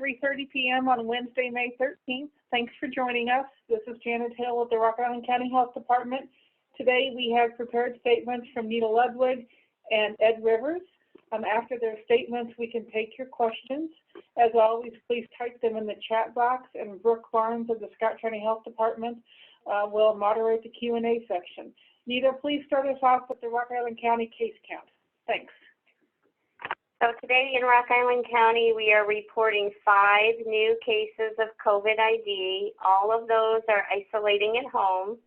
3:30 p.m. on Wednesday, May 13th. Thanks for joining us. This is Janet Hill with the Rock Island County Health Department. Today we have prepared statements from Nita Ludwig and Ed Rivers. After their statements, we can take your questions. As always, please type them in the chat box, and Brooke Barnes of the Scott County Health Department will moderate the Q&A section. Nita, please start us off with the Rock Island County case count. Thanks. So today in Rock Island County, we are reporting 5 new cases of COVID-19. All of those are isolating at home,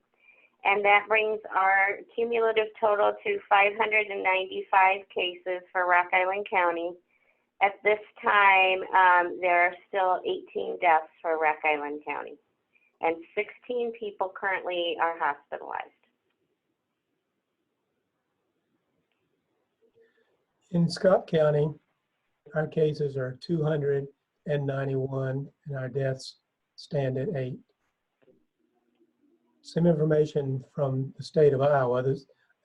and that brings our cumulative total to 595 cases for Rock Island County. At this time, there are still 18 deaths for Rock Island County, and 16 people currently are hospitalized. In Scott County, our cases are 291 and our deaths stand at 8. Some information from the state of Iowa,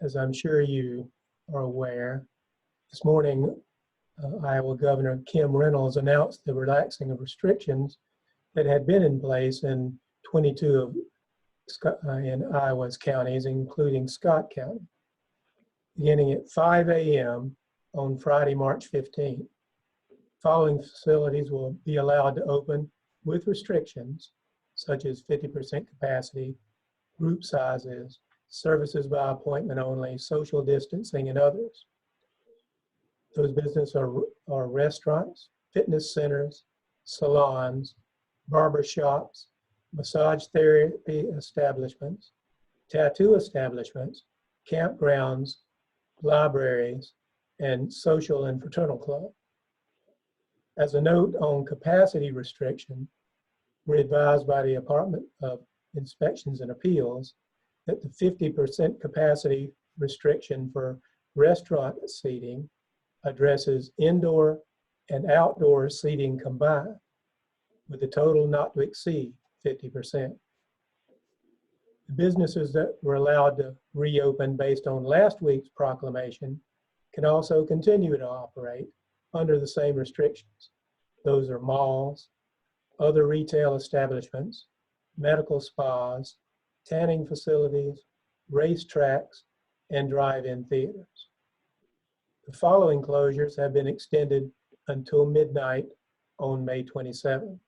as I'm sure you are aware. This morning, Iowa Governor Kim Reynolds announced the relaxing of restrictions that had been in place in 22 of in Iowa's counties, including Scott County. Beginning at 5 a.m. on Friday, March 15th. Following facilities will be allowed to open with restrictions, such as 50% capacity, group sizes, services by appointment only, social distancing, and others. Those businesses are restaurants, fitness centers, salons, barber shops, massage therapy establishments, tattoo establishments, campgrounds, libraries, and social and fraternal club. As a note on capacity restriction, we're advised by the Department of Inspections and Appeals that the 50% capacity restriction for restaurant seating addresses indoor and outdoor seating combined, with a total not to exceed 50%. The businesses that were allowed to reopen based on last week's proclamation can also continue to operate under the same restrictions. Those are malls, other retail establishments, medical spas, tanning facilities, racetracks, and drive-in theaters. The following closures have been extended until midnight on May 27th.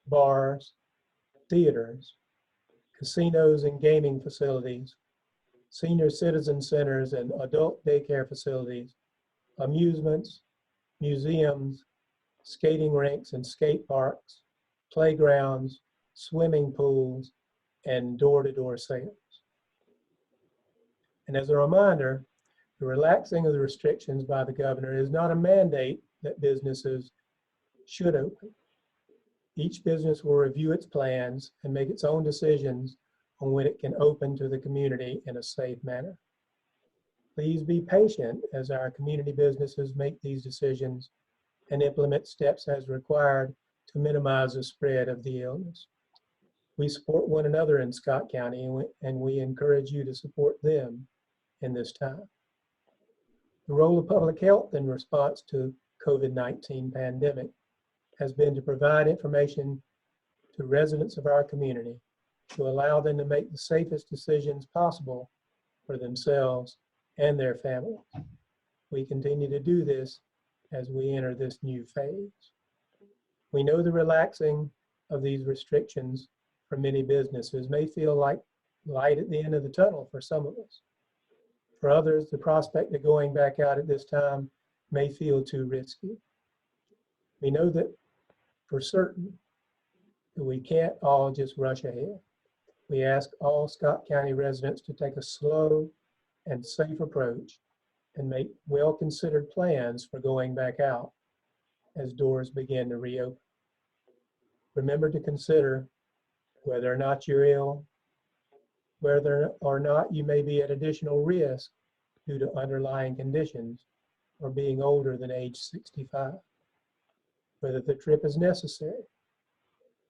Bars, theaters, casinos and gaming facilities, senior citizen centers and adult daycare facilities, amusements, museums, skating rinks and skate parks, playgrounds, swimming pools, and door-to-door sales. And as a reminder, the relaxing of the restrictions by the governor is not a mandate that businesses should open. Each business will review its plans and make its own decisions on when it can open to the community in a safe manner. Please be patient as our community businesses make these decisions and implement steps as required to minimize the spread of the illness. We support one another in Scott County, and we encourage you to support them in this time. The role of public health in response to COVID-19 pandemic has been to provide information to residents of our community to allow them to make the safest decisions possible for themselves and their families. We continue to do this as we enter this new phase. We know the relaxing of these restrictions for many businesses may feel like light at the end of the tunnel for some of us. For others, the prospect of going back out at this time may feel too risky. We know that for certain that we can't all just rush ahead. We ask all Scott County residents to take a slow and safe approach and make well-considered plans for going back out as doors begin to reopen. Remember to consider whether or not you're ill, whether or not you may be at additional risk due to underlying conditions or being older than age 65, whether the trip is necessary,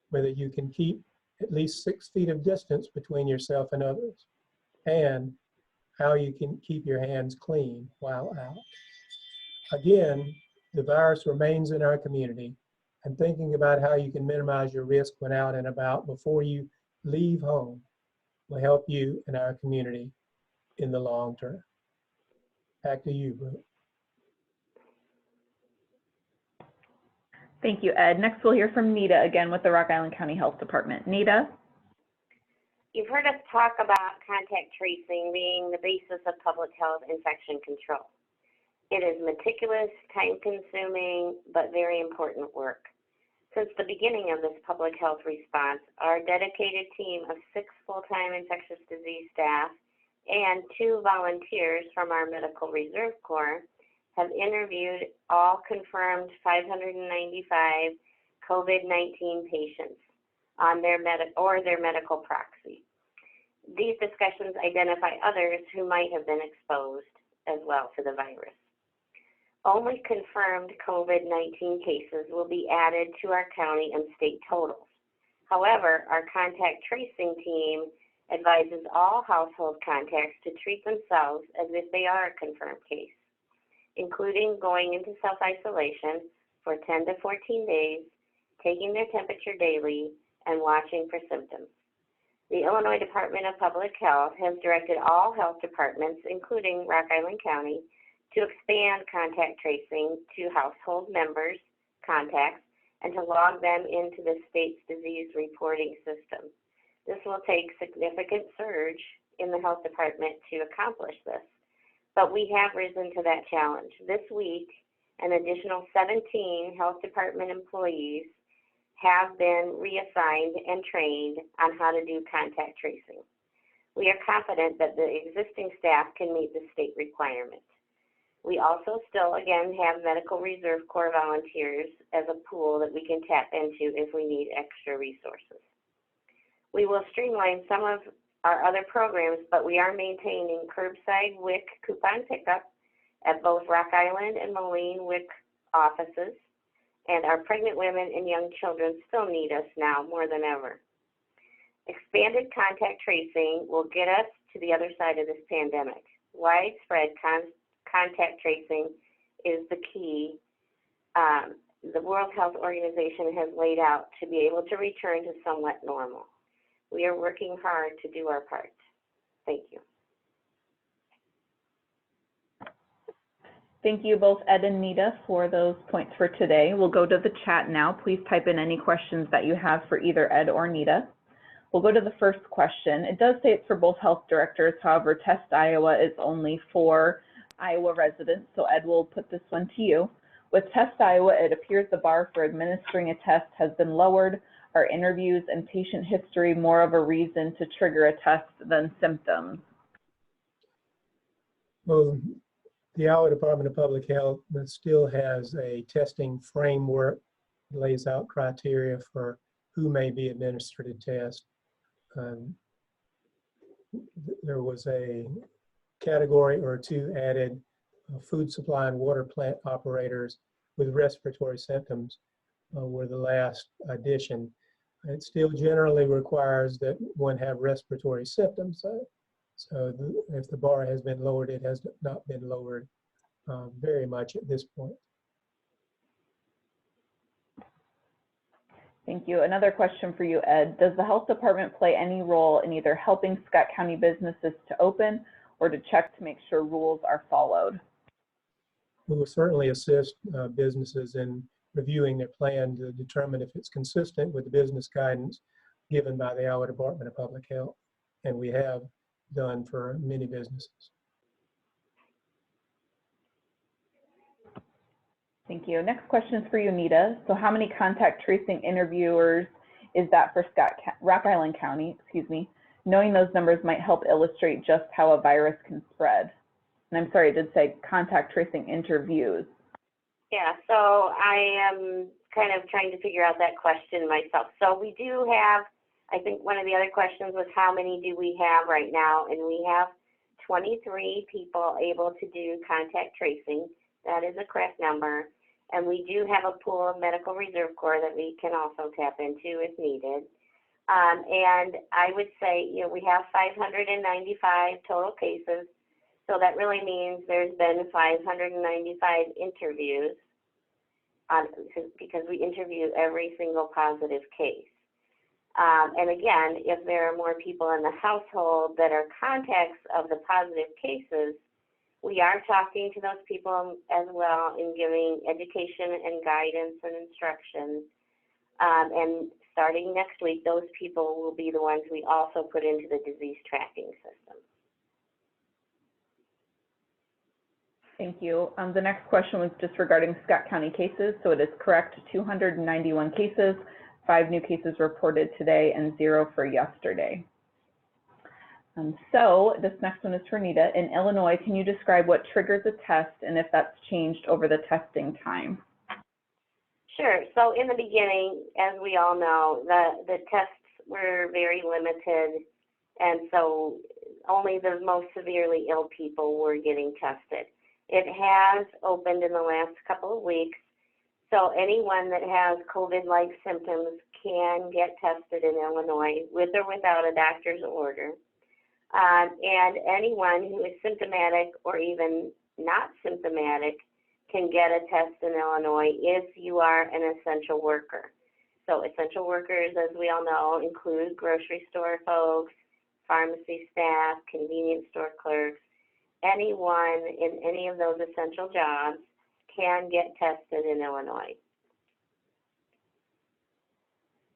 whether you can keep at least 6 feet of distance between yourself and others, and how you can keep your hands clean while out. Again, the virus remains in our community, and thinking about how you can minimize your risk when out and about before you leave home will help you and our community in the long term. Back to you, Brooke. Thank you, Ed. Next, we'll hear from Nita again with the Rock Island County Health Department. Nita? You've heard us talk about contact tracing being the basis of public health infection control. It is meticulous, time-consuming, but very important work. Since the beginning of this public health response, our dedicated team of 6 full-time infectious disease staff and 2 volunteers from our Medical Reserve Corps have interviewed all confirmed 595 COVID-19 patients on their medical proxy. These discussions identify others who might have been exposed as well to the virus. Only confirmed COVID-19 cases will be added to our county and state totals. However, our contact tracing team advises all household contacts to treat themselves as if they are a confirmed case, including going into self-isolation for 10 to 14 days, taking their temperature daily, and watching for symptoms. The Illinois Department of Public Health has directed all health departments, including Rock Island County, to expand contact tracing to household members' contacts and to log them into the state's disease reporting system. This will take significant surge in the health department to accomplish this, but we have risen to that challenge. This week, an additional 17 health department employees have been reassigned and trained on how to do contact tracing. We are confident that the existing staff can meet the state requirement. We also still, again, have Medical Reserve Corps volunteers as a pool that we can tap into if we need extra resources. We will streamline some of our other programs, but we are maintaining curbside WIC coupon pickup at both Rock Island and Moline WIC offices, and our pregnant women and young children still need us now more than ever. Expanded contact tracing will get us to the other side of this pandemic. Widespread contact tracing is the key the World Health Organization has laid out to be able to return to somewhat normal. We are working hard to do our part. Thank you. Thank you both Ed and Nita for those points for today. We'll go to the chat now. Please type in any questions that you have for either Ed or Nita. We'll go to the first question. It does say it's for both health directors. However, Test Iowa is only for Iowa residents. So Ed, will put this one to you. With Test Iowa, it appears the bar for administering a test has been lowered. Are interviews and patient history more of a reason to trigger a test than symptoms? Well, the Iowa Department of Public Health still has a testing framework, lays out criteria for who may be administered a test. There was a category or two added, food supply and water plant operators with respiratory symptoms were the last addition. It still generally requires that one have respiratory symptoms. So if the bar has been lowered, it has not been lowered very much at this point. Thank you. Another question for you, Ed. Does the health department play any role in either helping Scott County businesses to open or to check to make sure rules are followed? We will certainly assist businesses in reviewing their plan to determine if it's consistent with the business guidance given by the Iowa Department of Public Health, and we have done for many businesses. Thank you. Next question is for you, Nita. So how many contact tracing interviewers is that for Rock Island County, Knowing those numbers might help illustrate just how a virus can spread. And I'm sorry, I did say contact tracing interviews. Yeah, so I am kind of trying to figure out that question myself. So we do have, I think one of the other questions was how many do we have right now? And we have 23 people able to do contact tracing. That is a correct number. And we do have a pool of Medical Reserve Corps that we can also tap into if needed. And I would say, we have 595 total cases. So that really means there's been 595 interviews. because we interview every single positive case. And again, if there are more people in the household that are contacts of the positive cases, we are talking to those people as well and giving education and guidance and instruction. And starting next week, those people will be the ones we also put into the disease tracking system. Thank you. The next question was just regarding Scott County cases. So it is correct, 291 cases, 5 new cases reported today and 0 for yesterday. So this next one is for Nita. In Illinois, can you describe what triggers a test and if that's changed over the testing time? Sure. So in the beginning, as we all know, the tests were very limited, and so only the most severely ill people were getting tested. It has opened in the last couple of weeks, so anyone that has COVID-like symptoms can get tested in Illinois with or without a doctor's order. And anyone who is symptomatic or even not symptomatic can get a test in Illinois if you are an essential worker. So essential workers, as we all know, include grocery store folks, pharmacy staff, convenience store clerks. Anyone in any of those essential jobs can get tested in Illinois.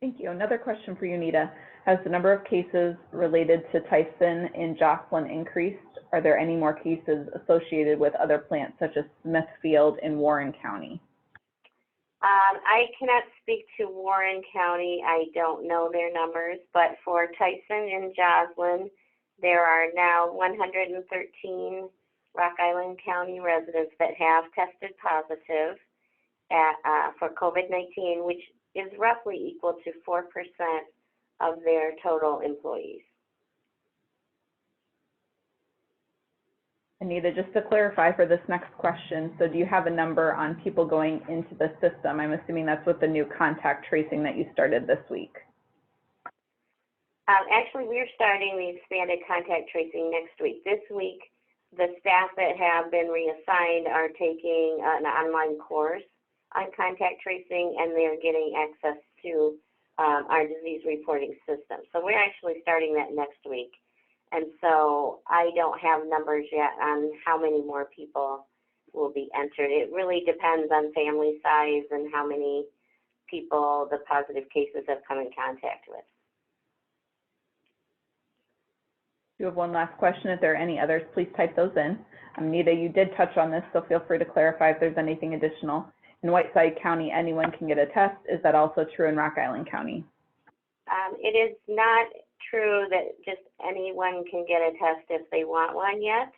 Thank you. Another question for you, Nita. Has the number of cases related to Tyson in Joplin increased? Are there any more cases associated with other plants such as Smithfield in Warren County? I cannot speak to Warren County. I don't know their numbers, but for Tyson in Joplin, there are now 113 Rock Island County residents that have tested positive for COVID-19, which is roughly equal to 4% of their total employees. Anita, just to clarify for this next question, so do you have a number on people going into the system? I'm assuming that's with the new contact tracing that you started this week. Actually, we're starting the expanded contact tracing next week. This week, the staff that have been reassigned are taking an online course on contact tracing, and they're getting access to our disease reporting system. So we're actually starting that next week. And so I don't have numbers yet on how many more people will be entered. It really depends on family size and how many people the positive cases have come in contact with. You have one last question. If there are any others, please type those in. Nita, you did touch on this, so feel free to clarify if there's anything additional. In Whiteside County, anyone can get a test. Is that also true in Rock Island County? It is not true that just anyone can get a test if they want one yet.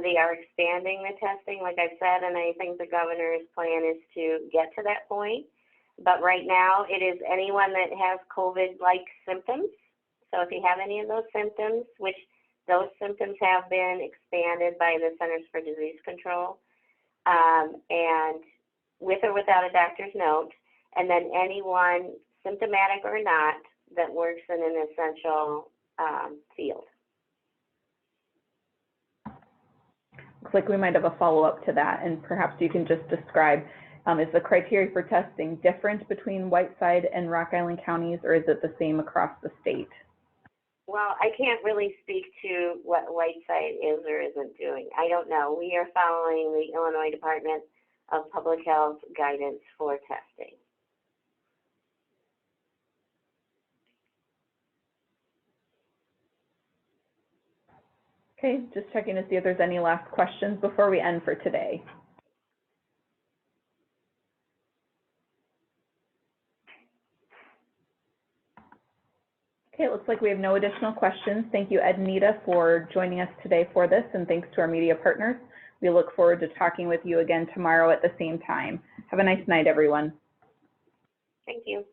They are expanding the testing, like I said, and I think the governor's plan is to get to that point. But right now, it is anyone that has COVID-like symptoms. So if you have any of those symptoms, which those symptoms have been expanded by the Centers for Disease Control, and with or without a doctor's note, and then anyone symptomatic or not that works in an essential field. Looks like we might have a follow-up to that, and perhaps you can just describe, is the criteria for testing different between Whiteside and Rock Island counties, or is it the same across the state? Well, I can't really speak to what Whiteside is or isn't doing. I don't know. We are following the Illinois Department of Public Health guidance for testing. Okay, just checking to see if there's any last questions before we end for today. Okay, it looks like we have no additional questions. Thank you, Ed and Nita, for joining us today for this, and thanks to our media partners. We look forward to talking with you again tomorrow at the same time. Have a nice night, everyone. Thank you.